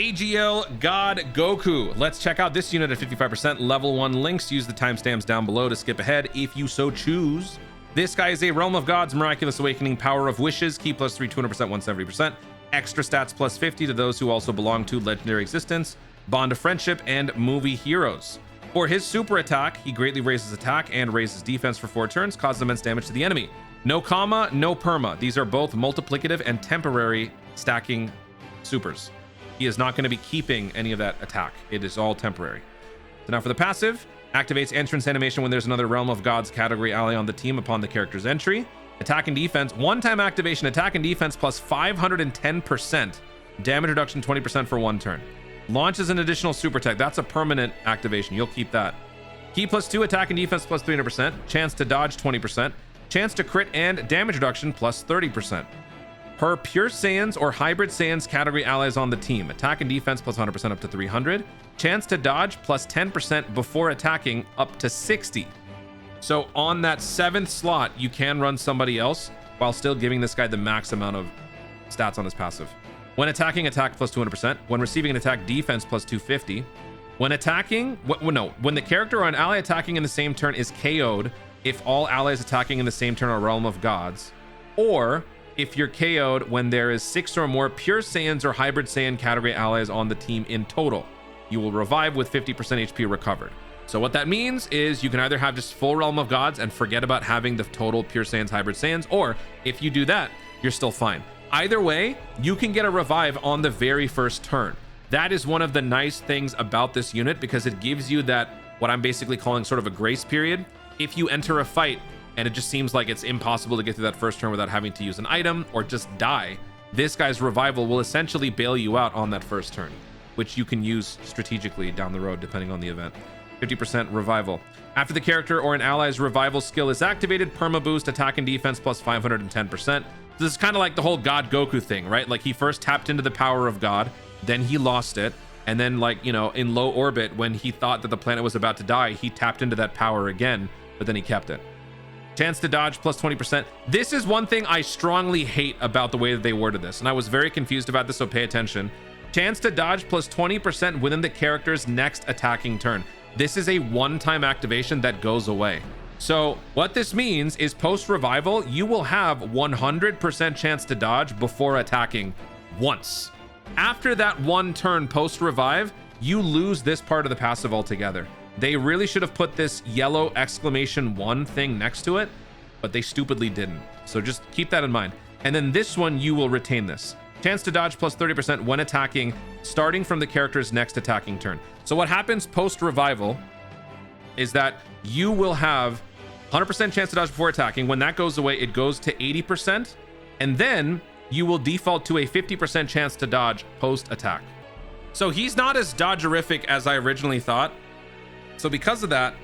AGL God Goku. Let's check out this unit at 55%. Level 1 links. Use the timestamps down below to skip ahead if you so choose. This guy is a Realm of Gods, Miraculous Awakening, Power of Wishes, Key +3, 200%, 170%. Extra stats +50 to those who also belong to Legendary Existence, Bond of Friendship, and Movie Heroes. For his super attack, he greatly raises attack and raises defense for 4 turns, causes immense damage to the enemy. No comma, no perma. These are both multiplicative and temporary stacking supers. He is not going to be keeping any of that attack. It is all temporary. So now for the passive, activates entrance animation when there's another Realm of Gods category ally on the team upon the character's entry. Attack and defense, one-time activation, attack and defense plus 510%. Damage reduction 20% for 1 turn. Launches an additional super attack. That's a permanent activation. You'll keep that. Key +2, attack and defense plus 300%. Chance to dodge 20%. Chance to crit and damage reduction plus 30%. Per Pure Saiyans or Hybrid Saiyans category allies on the team. Attack and defense plus 100% up to 300. Chance to dodge plus 10% before attacking up to 60. So on that 7th slot, you can run somebody else while still giving this guy the max amount of stats on his passive. When attacking, attack plus 200%. When receiving an attack, defense plus 250. When attacking, when the character or an ally attacking in the same turn is KO'd, if all allies attacking in the same turn are Realm of Gods, or if you're KO'd when there is 6 or more Pure Saiyans or Hybrid Saiyan category allies on the team in total, you will revive with 50% HP recovered. So what that means is you can either have just full Realm of Gods and forget about having the total Pure Saiyans, Hybrid Saiyans, or if you do that, you're still fine. Either way, you can get a revive on the very first turn. That is one of the nice things about this unit because it gives you that, what I'm basically calling sort of a grace period. If you enter a fight and it just seems like it's impossible to get through that first turn without having to use an item or just die, this guy's revival will essentially bail you out on that first turn, which you can use strategically down the road depending on the event. 50% revival. After the character or an ally's revival skill is activated, perma boost attack and defense plus 510%. This is kind of like the whole God Goku thing, right? Like he first tapped into the power of God, then he lost it, and then, like, you know, in low orbit when he thought that the planet was about to die, he tapped into that power again, but then he kept it. Chance to dodge plus 20%. This is one thing I strongly hate about the way that they worded this, and I was very confused about this, so pay attention. Chance to dodge plus 20% within the character's next attacking turn. This is a one-time activation that goes away. So what this means is post revival, you will have 100% chance to dodge before attacking once. After that 1 turn post revive, you lose this part of the passive altogether. They really should have put this yellow !1 thing next to it, but they stupidly didn't. So just keep that in mind. And then this one, you will retain this. Chance to dodge plus 30% when attacking, starting from the character's next attacking turn. So what happens post revival is that you will have 100% chance to dodge before attacking. When that goes away, it goes to 80%, and then you will default to a 50% chance to dodge post attack. So he's not as dodgerific as I originally thought. So because of that,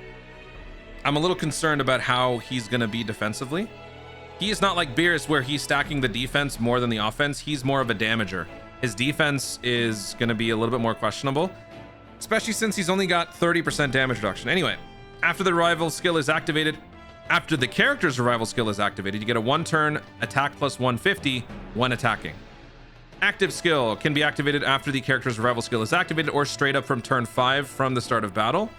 I'm a little concerned about how he's going to be defensively. He is not like Beerus where he's stacking the defense more than the offense. He's more of a damager. His defense is going to be a little bit more questionable, especially since he's only got 30% damage reduction. Anyway, after the revival skill is activated, after the character's revival skill is activated, you get a 1-turn attack plus 150 when attacking. Active skill can be activated after the character's revival skill is activated or straight up from turn 5 from the start of battle.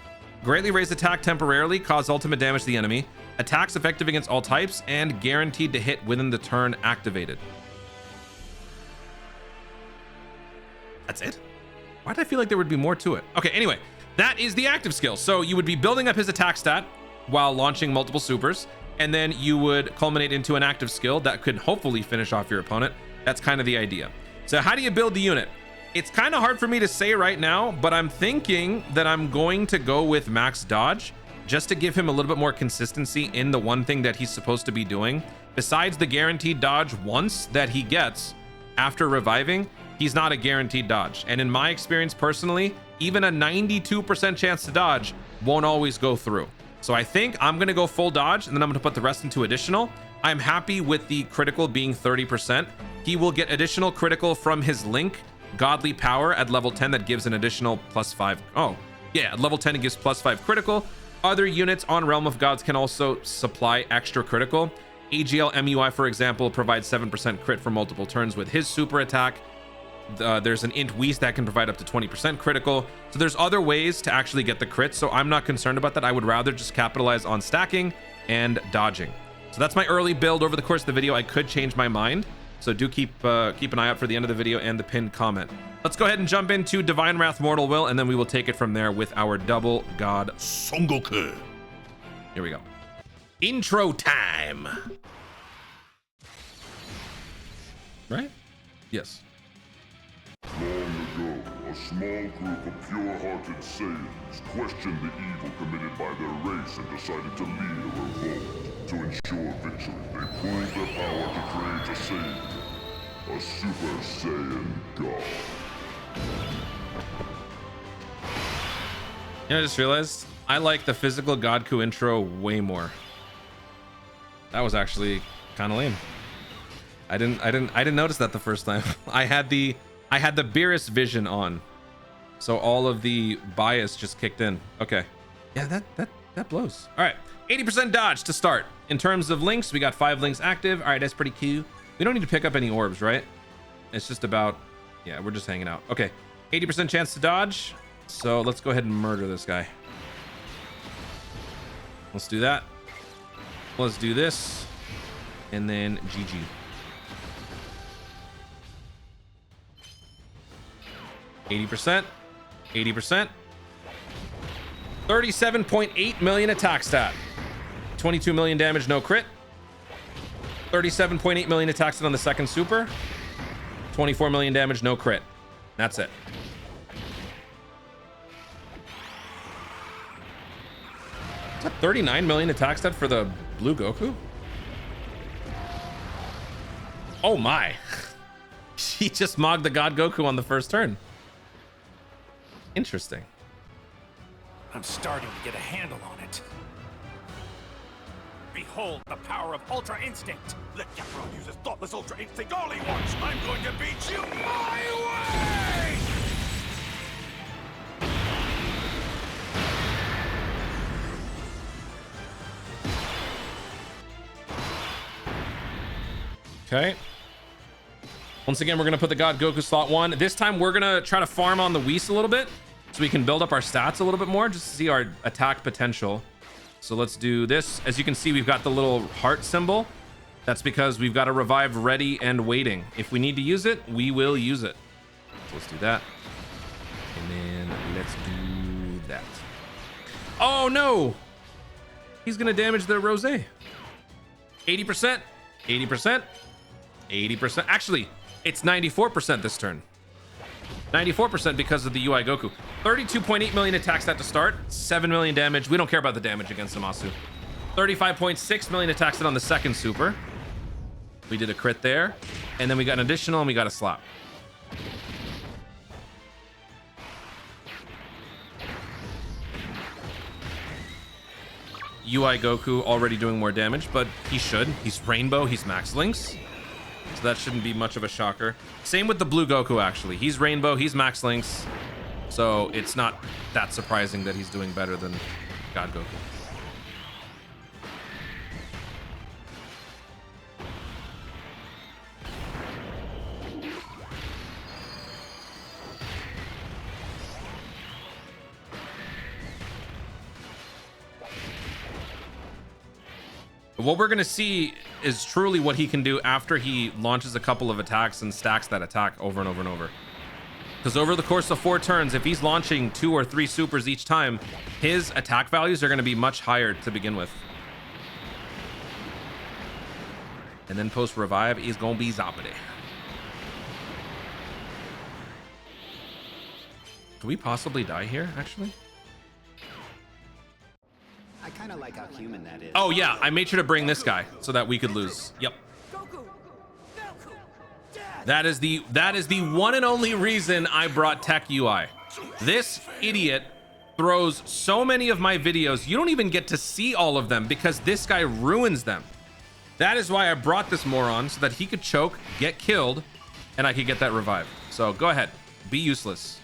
Greatly raise attack temporarily, cause ultimate damage to the enemy. Attacks effective against all types and guaranteed to hit within the turn activated. That's it? Why did I feel like there would be more to it? Okay, anyway, that is the active skill. So you would be building up his attack stat while launching multiple supers, and then you would culminate into an active skill that could hopefully finish off your opponent. That's kind of the idea. So how do you build the unit? It's kind of hard for me to say right now, but I'm thinking that I'm going to go with max dodge just to give him a little bit more consistency in the one thing that he's supposed to be doing. Besides the guaranteed dodge once that he gets after reviving, he's not a guaranteed dodge. And in my experience personally, even a 92% chance to dodge won't always go through. So I think I'm going to go full dodge, and then I'm going to put the rest into additional. I'm happy with the critical being 30%. He will get additional critical from his link, Godly Power, at level 10 that gives an additional +5. Oh, yeah, at level 10 it gives +5 critical. Other units on Realm of Gods can also supply extra critical. AGL MUI, for example, provides 7% crit for multiple turns with his super attack. There's an int Whis that can provide up to 20% critical. So there's other ways to actually get the crits. So I'm not concerned about that. I would rather just capitalize on stacking and dodging. So that's my early build. Over the course of the video, I could change my mind. So do keep an eye out for the end of the video and the pinned comment. Let's go ahead and jump into Divine Wrath Mortal Will, and then we will take it from there with our double god Son Goku. Here we go. Intro time. Right? Yes. Long ago, a small group of pure-hearted Saiyans questioned the evil committed by their race and decided to lead a revolt. To ensure victory, they pooled their power to create a Saiyan, a Super Saiyan God. You know, I just realized I like the physical Godku intro way more. That was actually kind of lame. I didn't notice that the first time. I had the Beerus vision on, so all of the bias just kicked in. Okay, yeah, that blows. All right, 80% dodge to start. In terms of links, we got 5 links active. All right, that's pretty cool. We don't need to pick up any orbs, right? It's just about, yeah, we're just hanging out. Okay, 80% chance to dodge. So let's go ahead and murder this guy. Let's do that. Let's do this, and then GG. 80%, 80%, 37.8 million attack stat, 22 million damage, no crit, 37.8 million attack stat on the second super, 24 million damage, no crit. That's it. Is that 39 million attack stat for the blue Goku? Oh my. He just mogged the God Goku on the first turn. Interesting. I'm starting to get a handle on it. Behold the power of Ultra Instinct. Let Gafron use his thoughtless Ultra Instinct all he wants. I'm going to beat you my way! Okay. Once again, we're going to put the God Goku slot 1. This time, we're going to try to farm on the Whis a little bit so we can build up our stats a little bit more just to see our attack potential. So let's do this. As you can see, we've got the little heart symbol. That's because we've got a revive ready and waiting. If we need to use it, we will use it. So let's do that. And then let's do that. Oh, no. He's going to damage the Rose. 80%. 80%. 80%. Actually, it's 94% this turn. 94% because of the UI Goku. 32.8 million attack stat to start. 7 million damage. We don't care about the damage against Zamasu. 35.6 million attack stat on the second super. We did a crit there. And then we got an additional and we got a slap. UI Goku already doing more damage, but he should. He's Rainbow, he's Max Links. So that shouldn't be much of a shocker. Same with the blue Goku, actually. He's Rainbow, he's Max Links. So it's not that surprising that he's doing better than God Goku. What we're going to see is truly what he can do after he launches a couple of attacks and stacks that attack over and over and over. Because over the course of 4 turns, if he's launching 2 or 3 supers each time, his attack values are going to be much higher to begin with. And then post revive is going to be Zoppity. Could we possibly die here, actually? I kind of like how human that is. Oh yeah, I made sure to bring this guy so that we could lose. Yep. That is the one and only reason I brought Tech UI. This idiot throws so many of my videos. You don't even get to see all of them because this guy ruins them. That is why I brought this moron, so that he could choke, get killed, and I could get that revive. So go ahead, be useless.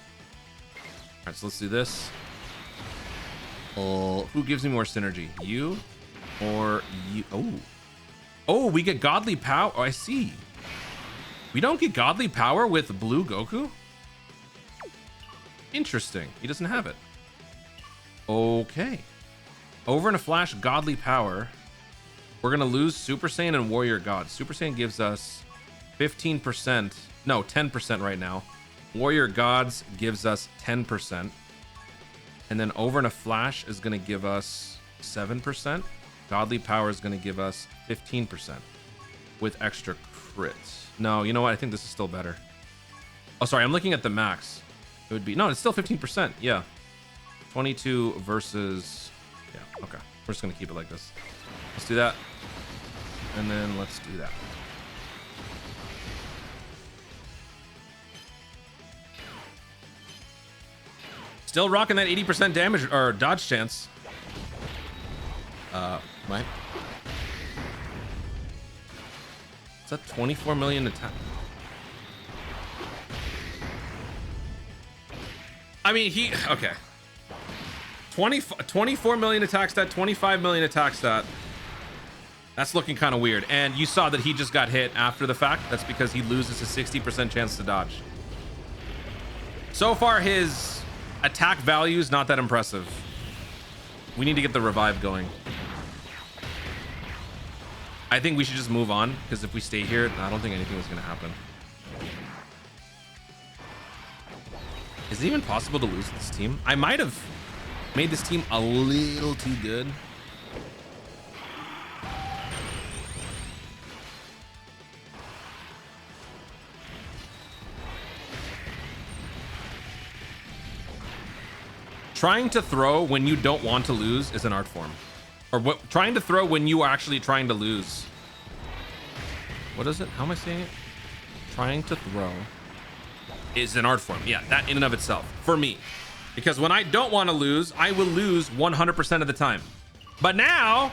All right, so let's do this. Who gives me more synergy? You or you? Oh, we get godly power. Oh, I see. We don't get godly power with blue Goku? Interesting. He doesn't have it. Okay. Over in a flash, godly power. We're going to lose Super Saiyan and Warrior God. Super Saiyan gives us 15%. No, 10% right now. Warrior Gods gives us 10%. And then over in a flash is going to give us 7%. Godly power is going to give us 15% with extra crits. No, you know what? I think this is still better. Oh, sorry. I'm looking at the max. It would be, no, it's still 15%. Yeah. 22 versus, yeah. Okay. We're just going to keep it like this. Let's do that. And then let's do that. Still rocking that 80% damage or dodge chance. Right? Is that 24 million attack? I mean, okay. 24 million attack stat, 25 million attack stat. That's looking kind of weird. And you saw that he just got hit after the fact. That's because he loses a 60% chance to dodge. So far, his attack value is not that impressive. We need to get the revive going. I think we should just move on, because if we stay here, I don't think anything is going to happen. Is it even possible to lose this team? I might have made this team a little too good. Trying to throw when you don't want to lose is an art form. Or what? Trying to throw when you are actually trying to lose. What is it? How am I saying it? Trying to throw is an art form. Yeah, that in and of itself. For me. Because when I don't want to lose, I will lose 100% of the time. But now,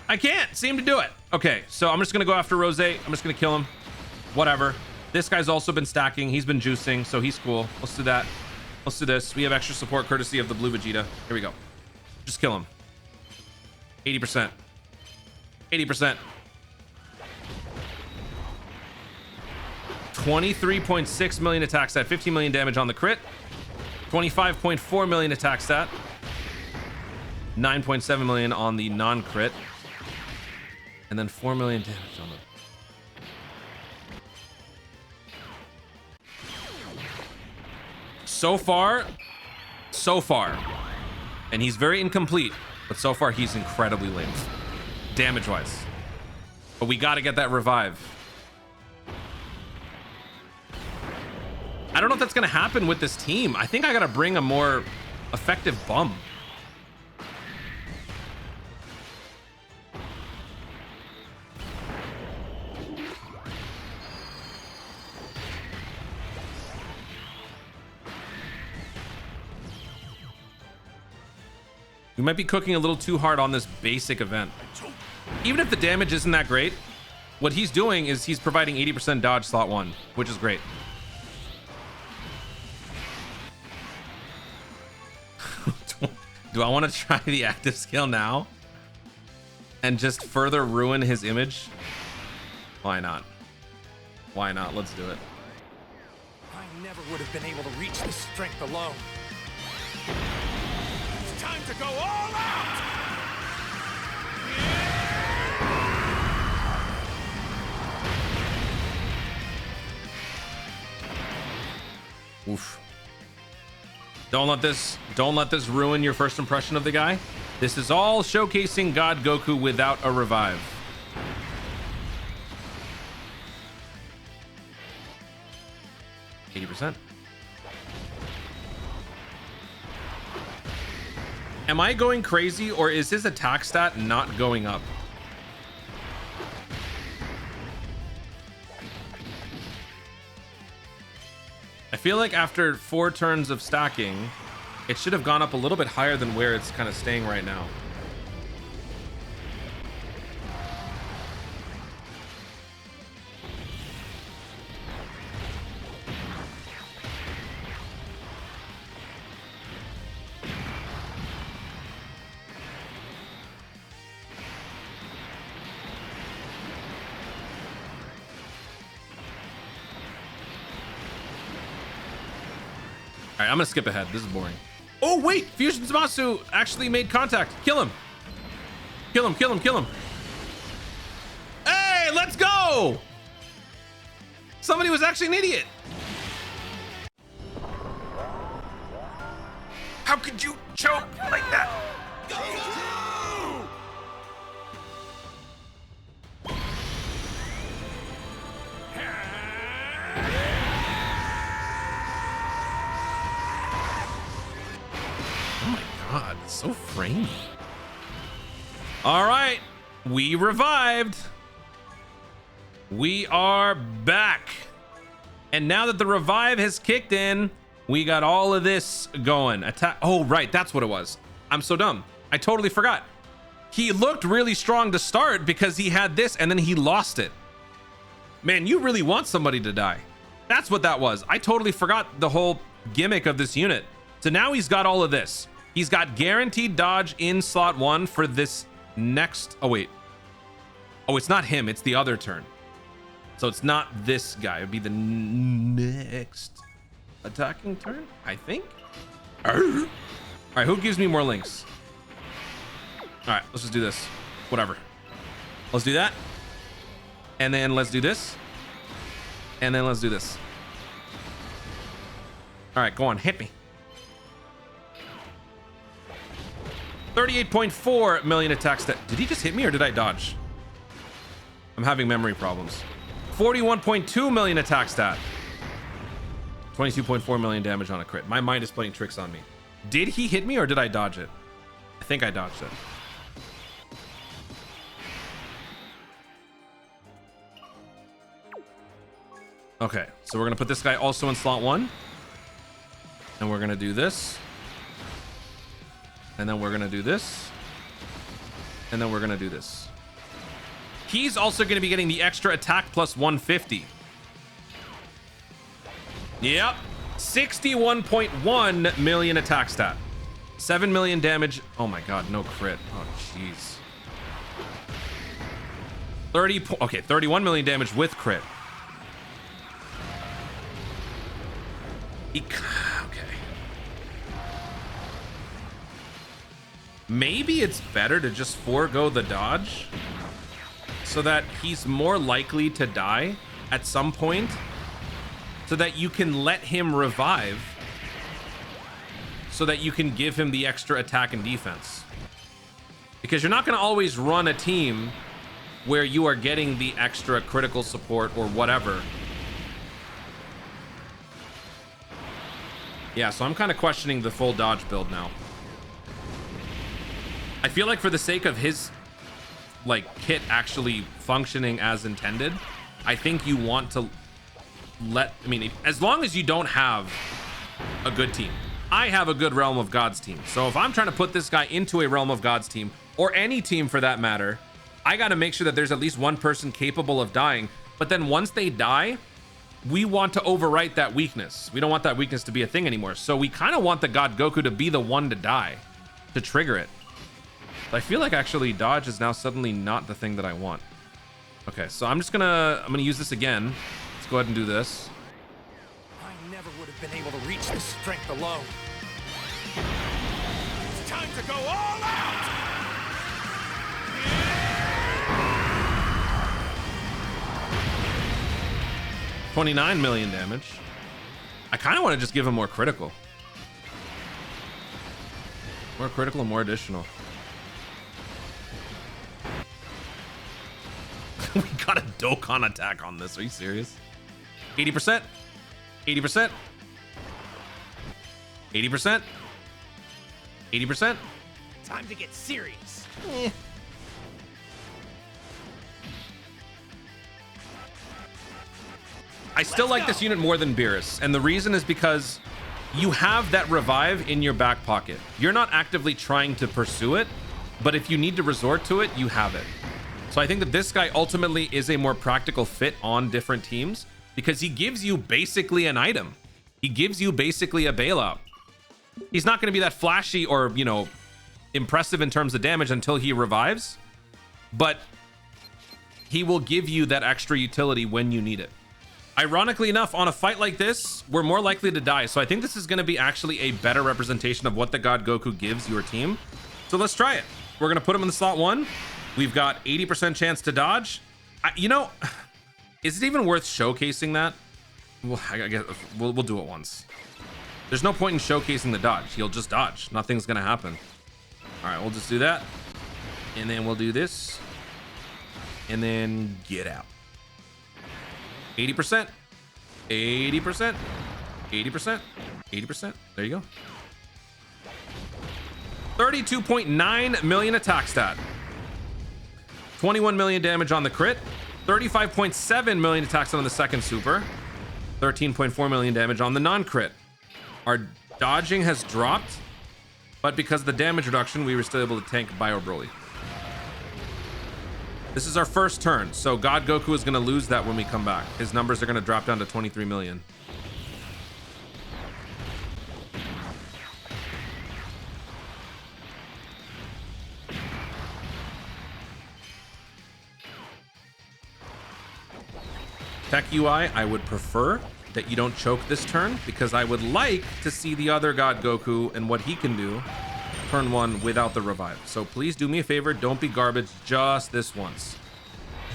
I can't seem to do it. Okay, so I'm just going to go after Rose. I'm just going to kill him. Whatever. This guy's also been stacking. He's been juicing, so he's cool. Let's do that. Let's do this. We have extra support courtesy of the blue Vegeta. Here we go. Just kill him. 80%. 80%. 23.6 million attack stat. 15 million damage on the crit. 25.4 million attack stat. 9.7 million on the non-crit. And then 4 million damage on the... So far, and he's very incomplete, but so far he's incredibly lame, damage-wise. But we got to get that revive. I don't know if that's going to happen with this team. I think I got to bring a more effective bum. We might be cooking a little too hard on this basic event. Even if the damage isn't that great, what he's doing is he's providing 80% dodge slot 1, which is great. Do I want to try the active skill now and just further ruin his image? Why not? Why not? Let's do it. I never would have been able to reach this strength alone. It's time to go all out! Oof. Don't let this ruin your first impression of the guy. This is all showcasing God Goku without a revive. %. Am I going crazy, or is his attack stat not going up? I feel like after 4 turns of stacking, it should have gone up a little bit higher than where it's kind of staying right now. right, I'm gonna skip ahead. This is boring. Oh, wait, Fusion Zamasu actually made contact. Kill him. Kill him, kill him, kill him. Hey, let's go. Somebody was actually an idiot. How could you choke like that? Oh my God, it's so framey. All right, we revived. We are back. And now that the revive has kicked in, we got all of this going. Attack. Oh, right. That's what it was. I'm so dumb. I totally forgot. He looked really strong to start because he had this and then he lost it. Man, you really want somebody to die. That's what that was. I totally forgot the whole gimmick of this unit. So now he's got all of this. He's got guaranteed dodge in slot 1 for this next. Oh, wait. Oh, it's not him. It's the other turn. So it's not this guy. It'd be the next attacking turn, I think. All right, who gives me more links? All right, let's just do this. Whatever. Let's do that. And then let's do this. And then let's do this. All right, go on, hit me. 38.4 million attack stat. Did he just hit me or did I dodge? I'm having memory problems. 41.2 million attack stat. 22.4 million damage on a crit. My mind is playing tricks on me. Did he hit me or did I dodge it? I think I dodged it. Okay, so we're gonna put this guy also in slot 1. And we're gonna do this. And then we're gonna do this. And then we're gonna do this. He's also going to be getting the extra attack plus 150. Yep. 61.1 million attack stat. 7 million damage. Oh my God, no crit. Oh, jeez. 31 million damage with crit. Okay. Maybe it's better to just forego the dodge, so that he's more likely to die at some point, so that you can let him revive, so that you can give him the extra attack and defense. Because you're not going to always run a team where you are getting the extra critical support or whatever. Yeah, so I'm kind of questioning the full dodge build now. I feel like for the sake of his kit actually functioning as intended, I think you want to as long as you don't have a good team. I have a good Realm of Gods team, so if I'm trying to put this guy into a Realm of Gods team, or any team for that matter, I got to make sure that there's at least one person capable of dying. But then once they die, we want to overwrite that weakness. We don't want that weakness to be a thing anymore, so we kind of want the God Goku to be the one to die to trigger it. I feel like actually dodge is now suddenly not the thing that I want. Okay, so I'm gonna use this again. Let's go ahead and do this. I never would have been able to reach this strength alone. It's time to go all out! 29 million damage. I kind of want to just give him more critical. More critical and more additional. We got a Dokkan attack on this. Are you serious? 80%. 80%. 80%. 80%. Time to get serious. I still like this unit more than Beerus, and the reason is because you have that revive in your back pocket. You're not actively trying to pursue it, but if you need to resort to it, you have it. So I think that this guy ultimately is a more practical fit on different teams because he gives you basically an item. He gives you basically a bailout. He's not going to be that flashy or, you know, impressive in terms of damage until he revives, but he will give you that extra utility when you need it. Ironically enough, on a fight like this, we're more likely to die. So I think this is going to be actually a better representation of what the God Goku gives your team. So let's try it. We're going to put him in the slot 1. We've got 80% chance to dodge. You know, is it even worth showcasing that? Well, I guess we'll do it once. There's no point in showcasing the dodge. He'll just dodge. Nothing's going to happen. All right, we'll just do that. And then we'll do this. And then get out. 80%. 80%. 80%. 80%. There you go. 32.9 million attack stat. 21 million damage on the crit. 35.7 million attack stat on the second super. 13.4 million damage on the non-crit. Our dodging has dropped, but because of the damage reduction, we were still able to tank Bio Broly. This is our first turn, so God Goku is going to lose that when we come back. His numbers are going to drop down to 23 million. Tech UI, I would prefer that you don't choke this turn, because I would like to see the other God Goku and what he can do turn 1 without the revive. So please do me a favor, don't be garbage just this once.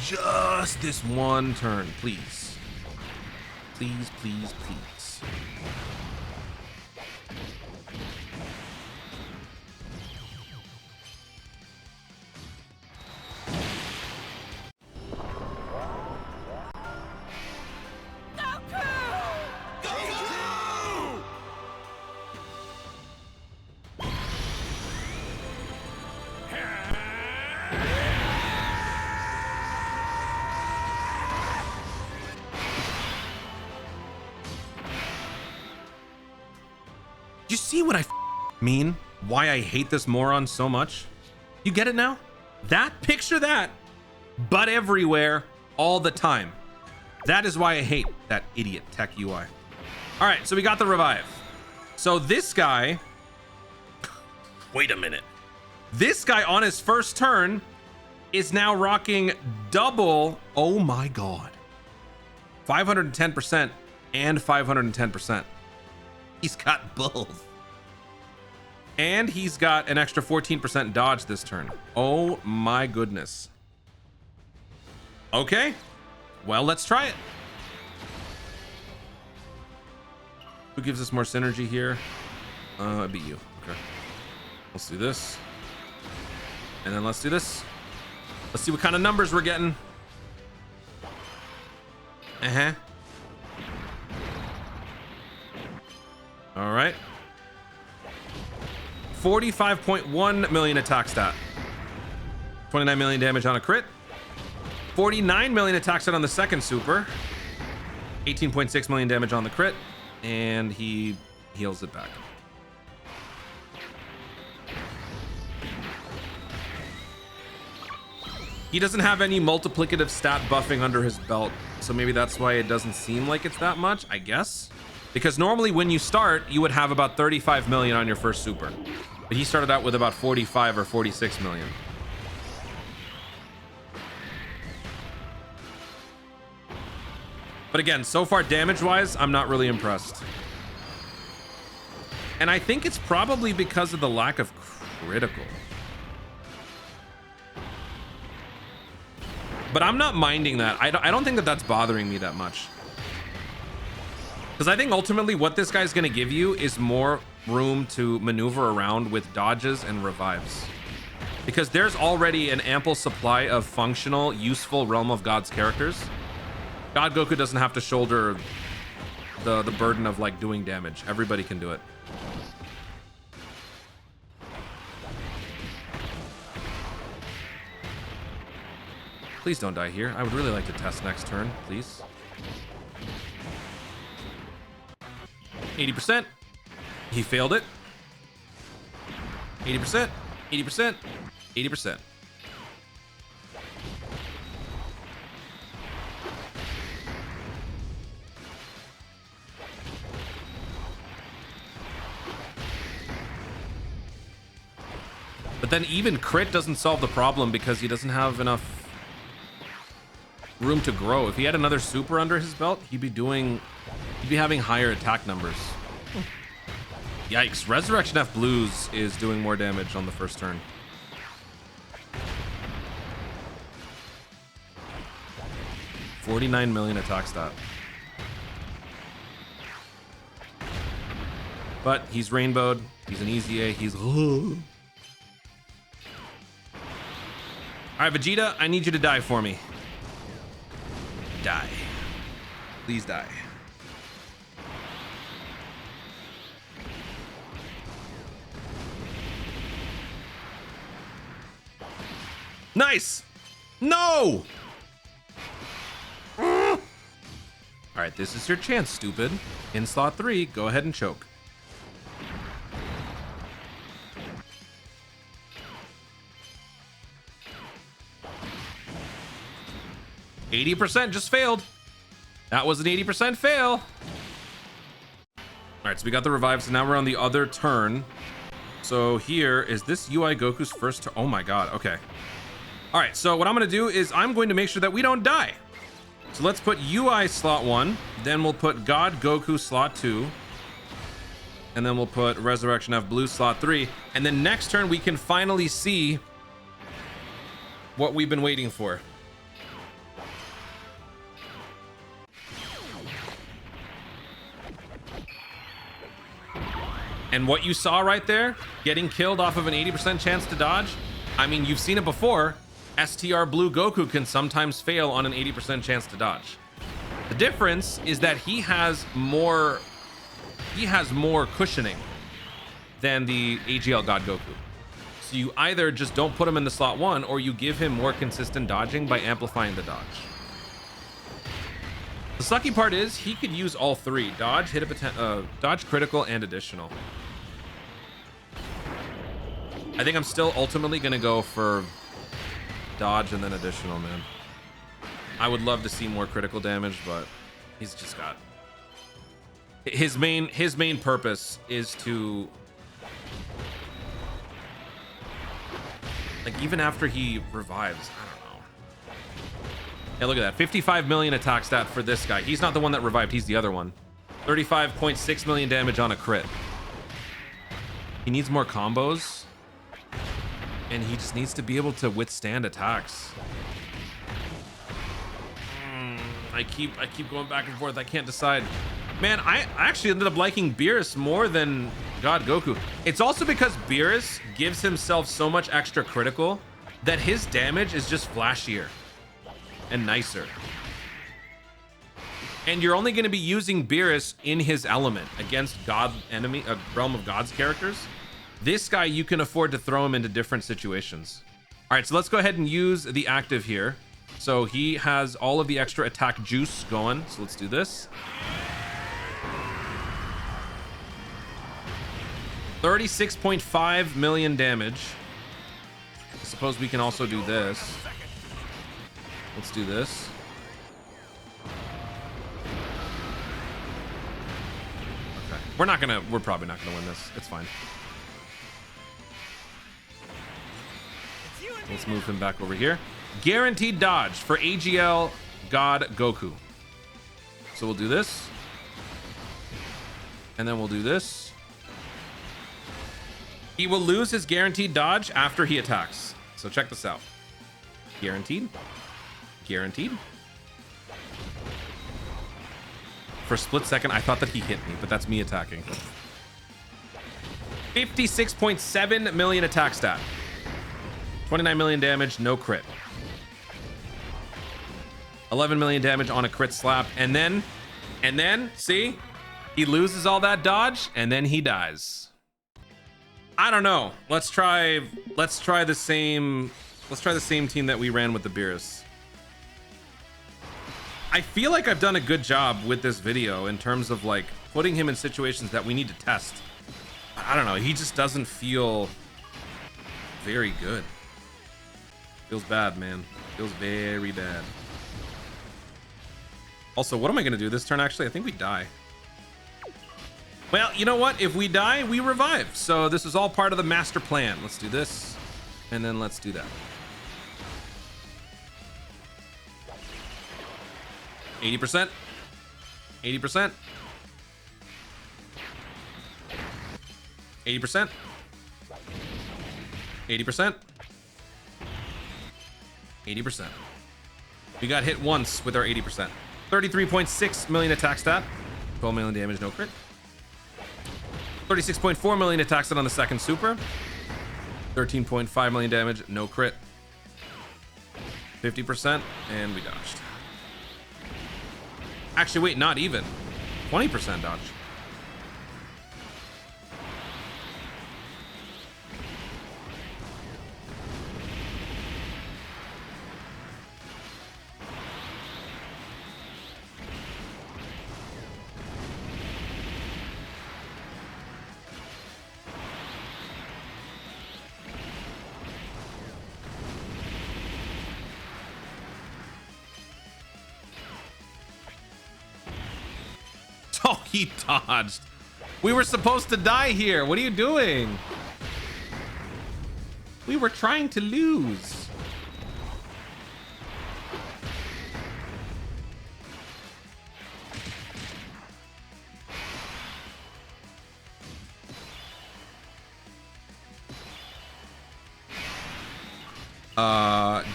Just this one turn, please. Please, please, please. You see what I mean? Why I hate this moron so much? You get it now? Picture that, but everywhere, all the time. That is why I hate that idiot Tech UI. All right, so we got the revive. So this guy, wait a minute. This guy on his first turn is now rocking double, oh my God. 510% and 510%. He's got both. And he's got an extra 14% dodge this turn. Oh my goodness. Okay. Well, let's try it. Who gives us more synergy here? It'd be you. Okay. Let's do this. And then let's do this. Let's see what kind of numbers we're getting. Uh-huh. All right. 45.1 million attack stat. 29 million damage on a crit. 49 million attack stat on the second super. 18.6 million damage on the crit. And he heals it back. He doesn't have any multiplicative stat buffing under his belt. So maybe that's why it doesn't seem like it's that much, I guess. Because normally when you start, you would have about 35 million on your first super. But he started out with about 45 or 46 million. But again, so far damage-wise, I'm not really impressed. And I think it's probably because of the lack of critical. But I'm not minding that. I don't think that that's bothering me that much. Because I think ultimately what this guy's going to give you is more room to maneuver around with dodges and revives. Because there's already an ample supply of functional, useful Realm of Gods characters. God Goku doesn't have to shoulder the burden of like doing damage. Everybody can do it. Please don't die here. I would really like to test next turn, please. 80%. He failed it. 80%. 80%. 80%. But then even crit doesn't solve the problem because he doesn't have enough. room to grow. If he had another super under his belt, he'd be having higher attack numbers. Yikes. Resurrection F Blues is doing more damage on the first turn. $49 million attack stat. But he's rainbowed. He's an easy A. He's... All right, Vegeta, I need you to die for me. Die. Please die. Nice. No. All right, this is your chance, stupid. In slot 3, go ahead and choke. %, just failed. That was an 80% fail. All right, so we got the revive. So now we're on the other turn. So here is this UI Goku's first turn. Oh my God. Okay. All right. So what I'm going to do is I'm going to make sure that we don't die. So let's put UI slot 1. Then we'll put God Goku slot 2. And then we'll put Resurrection F Blue slot 3. And then next turn, we can finally see what we've been waiting for. And what you saw right there, getting killed off of an 80% chance to dodge, I mean, you've seen it before. STR Blue Goku can sometimes fail on an 80% chance to dodge. The difference is that he has more cushioning than the AGL God Goku. So you either just don't put him in the slot 1, or you give him more consistent dodging by amplifying the dodge. The sucky part is he could use all 3: dodge, dodge, critical, and additional. I think I'm still ultimately gonna go for dodge and then additional, man. I would love to see more critical damage, but he's just got his main purpose is to, like, even after he revives, I don't know. Yeah, look at that. 55 million attack stat for this guy. He's not the one that revived, he's the other one. 35.6 million damage on a crit. He needs more combos, and he just needs to be able to withstand attacks. I keep going back and forth. I can't decide. Man, I actually ended up liking Beerus more than God Goku. It's also because Beerus gives himself so much extra critical that his damage is just flashier and nicer. And you're only going to be using Beerus in his element against Realm of Gods characters. This guy, you can afford to throw him into different situations. All right, so let's go ahead and use the active here. So he has all of the extra attack juice going. So let's do this. 36.5 million damage. I suppose we can also do this. Let's do this. Okay. We're probably not gonna win this. It's fine. Let's move him back over here. Guaranteed dodge for AGL God Goku. So we'll do this. And then we'll do this. He will lose his guaranteed dodge after he attacks. So check this out. Guaranteed. Guaranteed. For a split second, I thought that he hit me, but that's me attacking. 56.7 million attack stat. 29 million damage, no crit. 11 million damage on a crit slap. And then, see? He loses all that dodge, and then he dies. I don't know. Let's try the same team that we ran with the Beerus. I feel like I've done a good job with this video in terms of, like, putting him in situations that we need to test. I don't know. He just doesn't feel very good. Feels bad, man. Feels very bad. Also, what am I going to do this turn? Actually, I think we die. Well, you know what? If we die, we revive. So this is all part of the master plan. Let's do this. And then let's do that. 80%. 80%. 80%. 80%. 80%. We got hit once with our 80%. 33.6 million attack stat. 12 million damage, no crit. 36.4 million attack stat on the second super. 13.5 million damage, no crit. 50%, and we dodged. Actually, wait, not even. 20% dodge. Oh, he dodged. We were supposed to die here. What are you doing? We were trying to lose.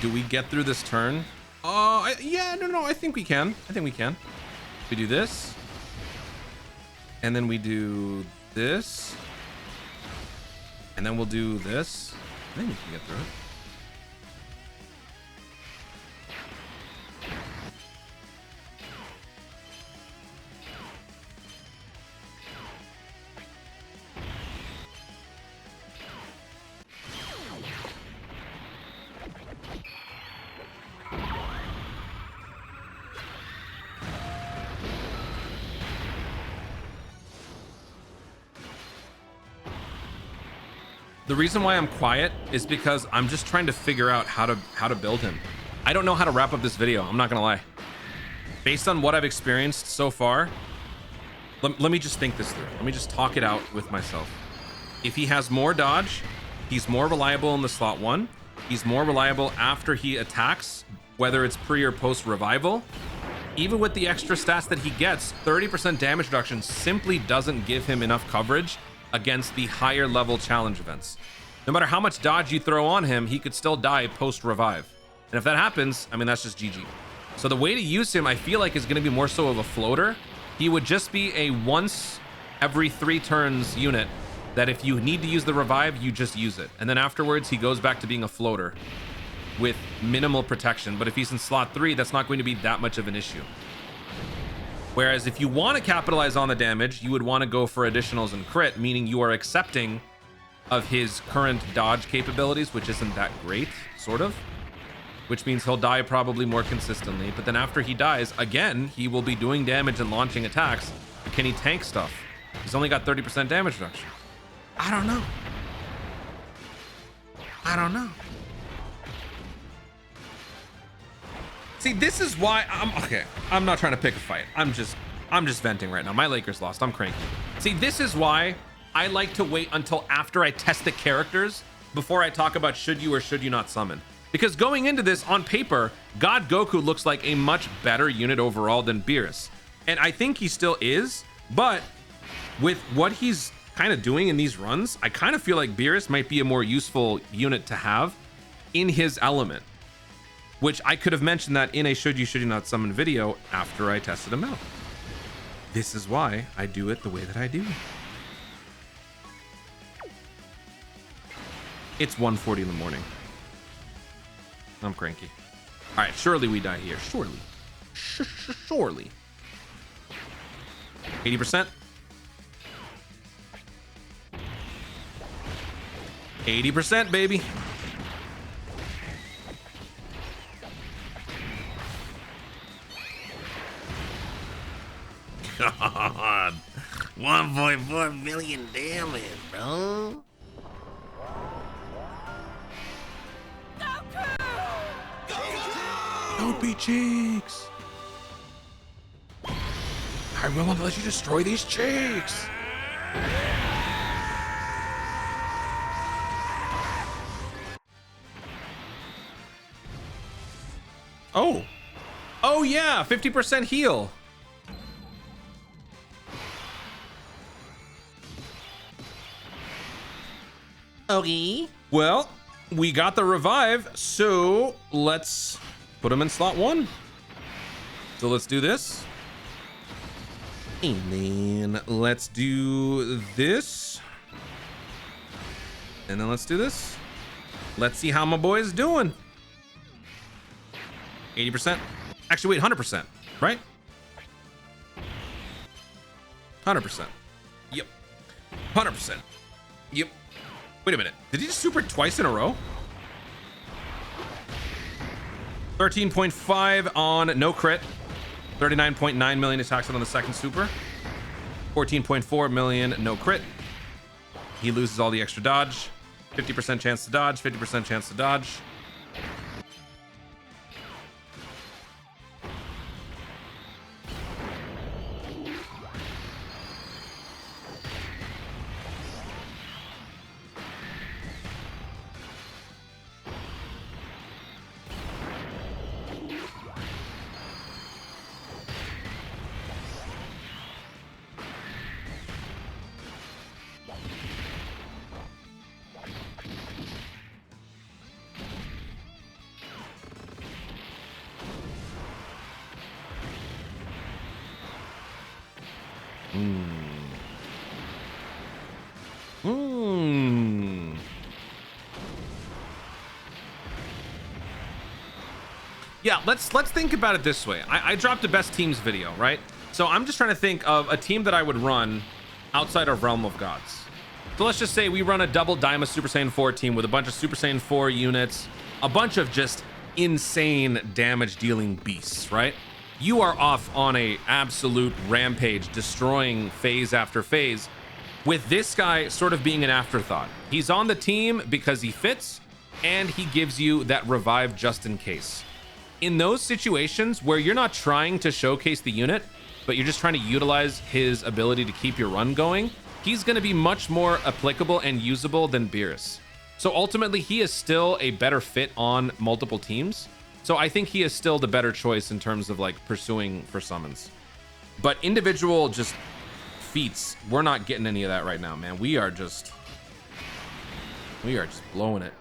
Do we get through this turn? Yeah, no, I think we can. We do this. And then we do this. And then we'll do this. I think we can get through it. The reason why I'm quiet is because I'm just trying to figure out how to build him. I don't know how to wrap up this video. I'm not gonna lie. Based on what I've experienced so far, let me just think this through. Let me just talk it out with myself. If he has more dodge, he's more reliable in the slot 1. He's more reliable after he attacks, whether it's pre or post revival. Even with the extra stats that he gets, 30% damage reduction simply doesn't give him enough coverage against the higher level challenge events. No matter how much dodge you throw on him, he could still die post revive. And if that happens, I mean, that's just GG. So the way to use him, I feel like, is going to be more so of a floater. He would just be a once every 3 turns unit that if you need to use the revive, you just use it. And then afterwards, he goes back to being a floater with minimal protection. But if he's in slot 3, that's not going to be that much of an issue. Whereas if you want to capitalize on the damage, you would want to go for additionals and crit, meaning you are accepting of his current dodge capabilities, which isn't that great, sort of. Which means he'll die probably more consistently. But then after he dies, again, he will be doing damage and launching attacks. But can he tank stuff? He's only got 30% damage reduction. I don't know. I don't know. See, this is why I'm not trying to pick a fight. I'm just venting right now. My Lakers lost. I'm cranky. See, this is why I like to wait until after I test the characters before I talk about should you or should you not summon. Because going into this, on paper, God Goku looks like a much better unit overall than Beerus. And I think he still is, but with what he's kind of doing in these runs, I kind of feel like Beerus might be a more useful unit to have in his element. Which I could have mentioned that in a should you not summon video after I tested him out. This is why I do it the way that I do. It's 1:40 in the morning. I'm cranky. All right, surely we die here. Surely. Surely. 80%. 80%, baby. God, 1.4 million damage, bro. Don't be cheeks. I'm willing to let you destroy these cheeks. Oh, Oh yeah, 50% heal. Okay. Well, we got the revive, so let's put him in slot 1. So let's do this. And then let's do this. And then let's do this. Let's see how my boy's doing. 80%. Actually, wait, 100%, right? 100%. Yep. 100%. Yep. Wait a minute. Did he just super twice in a row? 13.5 on no crit. 39.9 million attacks on the second super. 14.4 million no crit. He loses all the extra dodge. 50% chance to dodge, 50% chance to dodge. Yeah, let's think about it this way. I dropped a best teams video, right? So I'm just trying to think of a team that I would run outside of Realm of Gods. So let's just say we run a double Daima Super Saiyan 4 team with a bunch of Super Saiyan 4 units, a bunch of just insane damage dealing beasts, right? You are off on a absolute rampage, destroying phase after phase, with this guy sort of being an afterthought. He's on the team because he fits, and he gives you that revive just in case. In those situations where you're not trying to showcase the unit, but you're just trying to utilize his ability to keep your run going, he's going to be much more applicable and usable than Beerus. So ultimately, he is still a better fit on multiple teams. So I think he is still the better choice in terms of like pursuing for summons. But individual just feats, we're not getting any of that right now, man. We are just blowing it.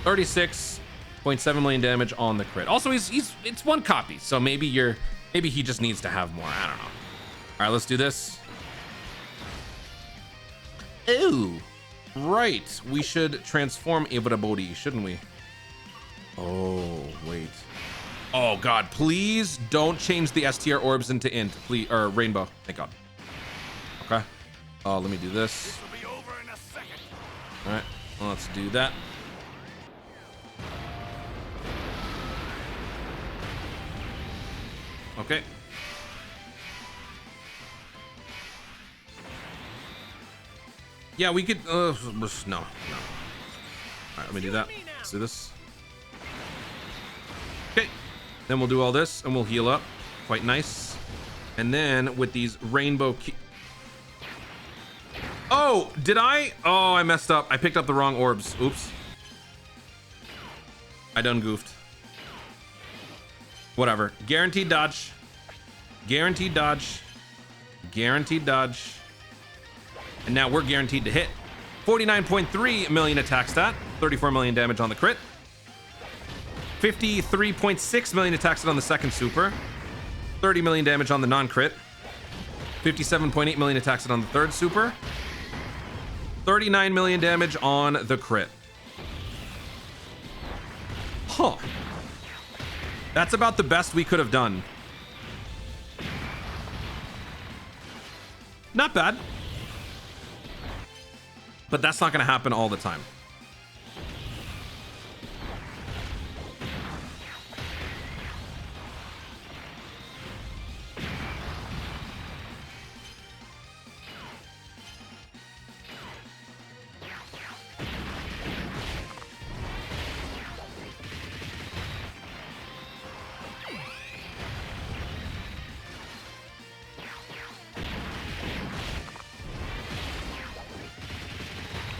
36.7 million damage on the crit. Also, it's one copy, so maybe he just needs to have more. I don't know. All right, let's do this. Ooh, right. We should transform everybody, shouldn't we? Oh, wait. Oh God, please don't change the STR orbs into int, please, or rainbow. Thank God. Okay. Oh, let me do this. This will be over in a second. All right, well, let's do that. Okay. Yeah, we could. No. All right, let me do that. Let's do this. Okay. Then we'll do all this and we'll heal up. Quite nice. And then with these rainbow oh, did I? Oh, I messed up. I picked up the wrong orbs. Oops. I done goofed. Whatever. Guaranteed dodge. Guaranteed dodge. Guaranteed dodge. And now we're guaranteed to hit. 49.3 million attack stat. 34 million damage on the crit. 53.6 million attack stat on the second super. 30 million damage on the non-crit. 57.8 million attack stat on the third super. 39 million damage on the crit. Huh. That's about the best we could have done. Not bad. But that's not going to happen all the time.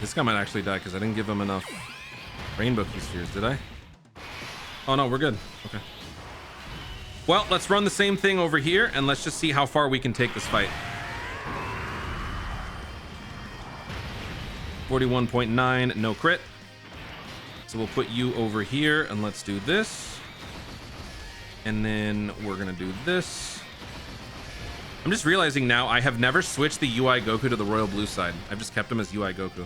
This guy might actually die because I didn't give him enough Rainbow key spheres, did I? Oh no, we're good. Okay. Well, let's run the same thing over here and let's just see how far we can take this fight. 41.9, no crit. So we'll put you over here and let's do this. And then we're gonna do this. I'm just realizing now I have never switched the UI Goku to the royal blue side. I've just kept him as UI Goku.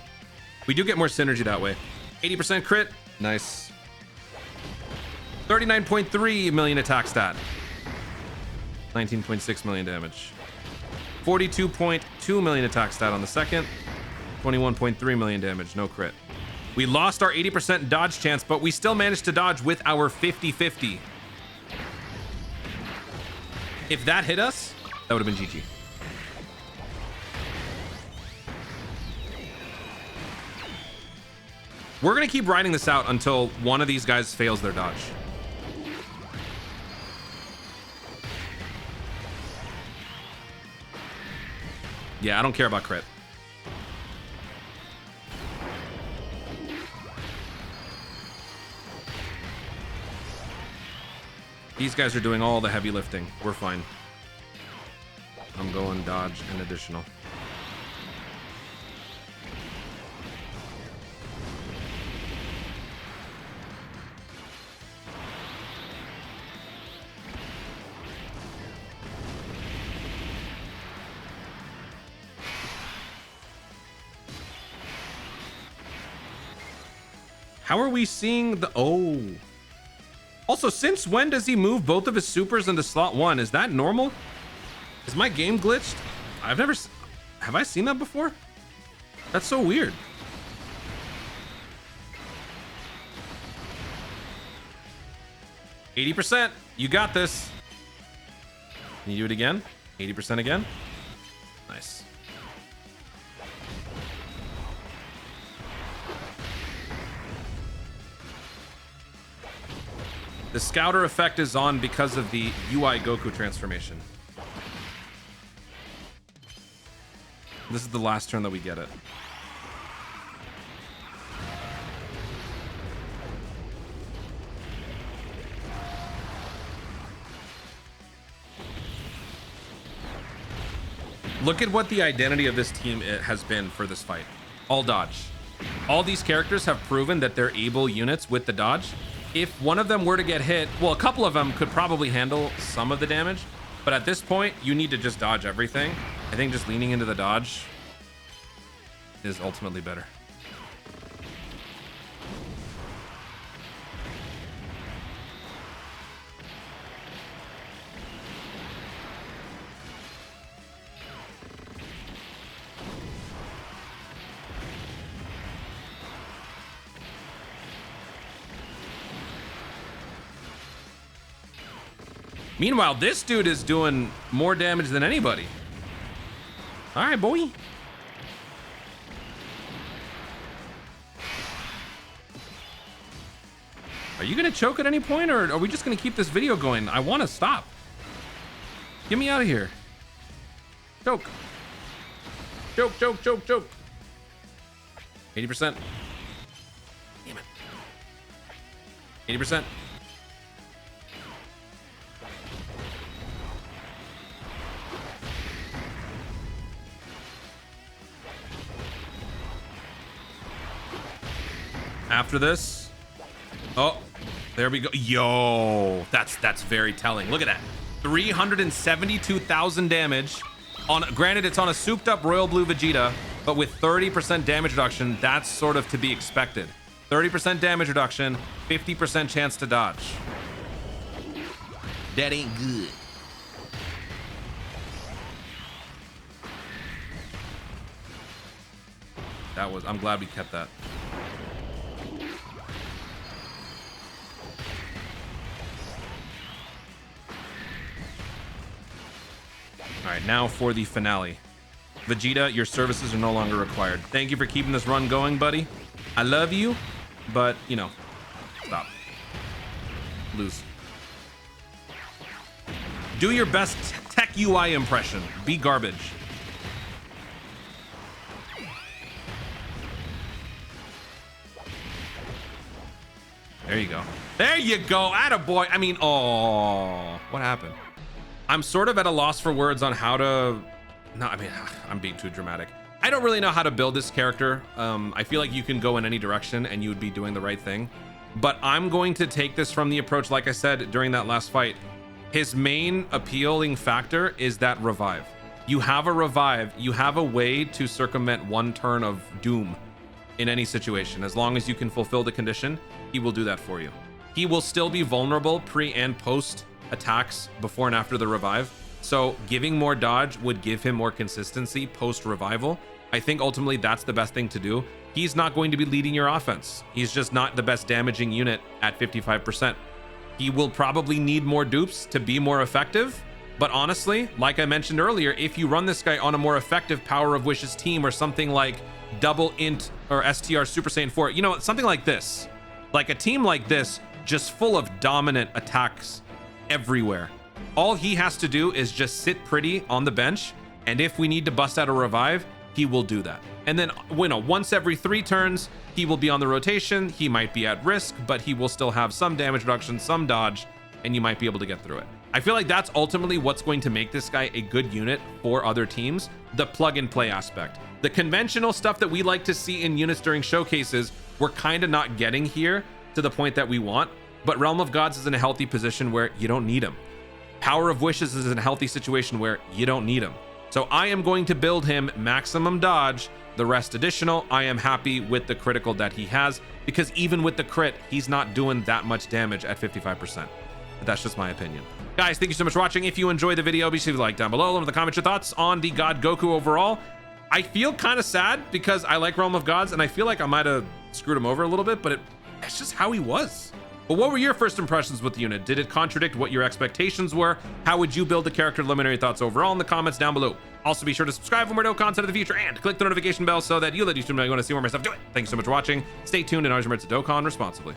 We do get more synergy that way. 80% crit, nice. 39.3 million attack stat. 19.6 million damage. 42.2 million attack stat on the second. 21.3 million damage, no crit. We lost our 80% dodge chance, but we still managed to dodge with our 50-50. If that hit us, that would have been GG. We're gonna keep riding this out until one of these guys fails their dodge. Yeah, I don't care about crit. These guys are doing all the heavy lifting. We're fine. I'm going dodge and additional. How are we seeing the... Oh. Also, since when does he move both of his supers into slot 1? Is that normal? Is my game glitched? I've never... Have I seen that before? That's so weird. %. You got this. Can you do it again? 80% again? Nice. The Scouter effect is on because of the UI Goku transformation. This is the last turn that we get it. Look at what the identity of this team has been for this fight. All dodge. All these characters have proven that they're able units with the dodge. If one of them were to get hit, well, a couple of them could probably handle some of the damage, but at this point, you need to just dodge everything. I think just leaning into the dodge is ultimately better. Meanwhile, this dude is doing more damage than anybody. All right, boy. Are you gonna choke at any point, or are we just gonna keep this video going? I want to stop. Get me out of here. Choke. Choke, choke, choke, choke. 80%. Damn it. 80%. After this, oh, there we go. Yo, that's very telling. Look at that, 372,000 damage on. Granted, it's on a souped-up royal blue Vegeta, but with 30% damage reduction, that's sort of to be expected. 30% damage reduction, 50% chance to dodge. That ain't good. That was. I'm glad we kept that. All right, now for the finale. Vegeta, your services are no longer required. Thank you for keeping this run going, buddy. I love you, but, you know, stop. Lose. Do your best tech UI impression. Be garbage. There you go. There you go. Attaboy. I mean, oh, what happened? I'm sort of at a loss for words on how to... No, I mean, I'm being too dramatic. I don't really know how to build this character. I feel like you can go in any direction and you would be doing the right thing. But I'm going to take this from the approach, like I said during that last fight. His main appealing factor is that revive. You have a revive. You have a way to circumvent one turn of doom in any situation. As long as you can fulfill the condition, he will do that for you. He will still be vulnerable pre and post attacks before and after the revive. So giving more dodge would give him more consistency post revival. I think ultimately that's the best thing to do. He's not going to be leading your offense. He's just not the best damaging unit at 55%. He will probably need more dupes to be more effective. But honestly, like I mentioned earlier, if you run this guy on a more effective Power of Wishes team or something like double int or STR Super Saiyan 4, you know, something like this, like a team like this, just full of dominant attacks everywhere. All he has to do is just sit pretty on the bench. And if we need to bust out a revive, he will do that. And then, you know, once every 3 turns, he will be on the rotation. He might be at risk, but he will still have some damage reduction, some dodge, and you might be able to get through it. I feel like that's ultimately what's going to make this guy a good unit for other teams, the plug and play aspect. The conventional stuff that we like to see in units during showcases, we're kind of not getting here to the point that we want, but Realm of Gods is in a healthy position where you don't need him. Power of Wishes is in a healthy situation where you don't need him. So I am going to build him maximum dodge, the rest additional. I am happy with the critical that he has, because even with the crit, he's not doing that much damage at 55%. But that's just my opinion. Guys, thank you so much for watching. If you enjoyed the video, be sure to like down below. Let me know in the comments your thoughts on the God Goku overall. I feel kind of sad because I like Realm of Gods, and I feel like I might have screwed him over a little bit, but it's just how he was. But what were your first impressions with the unit? Did it contradict what your expectations were? How would you build the character? Let me know your thoughts overall in the comments down below. Also, be sure to subscribe for more dope content in the future and click the notification bell so that you let YouTube know you want to see more of my stuff. Do it. Thank you so much for watching. Stay tuned and always remember to Dokkan responsibly.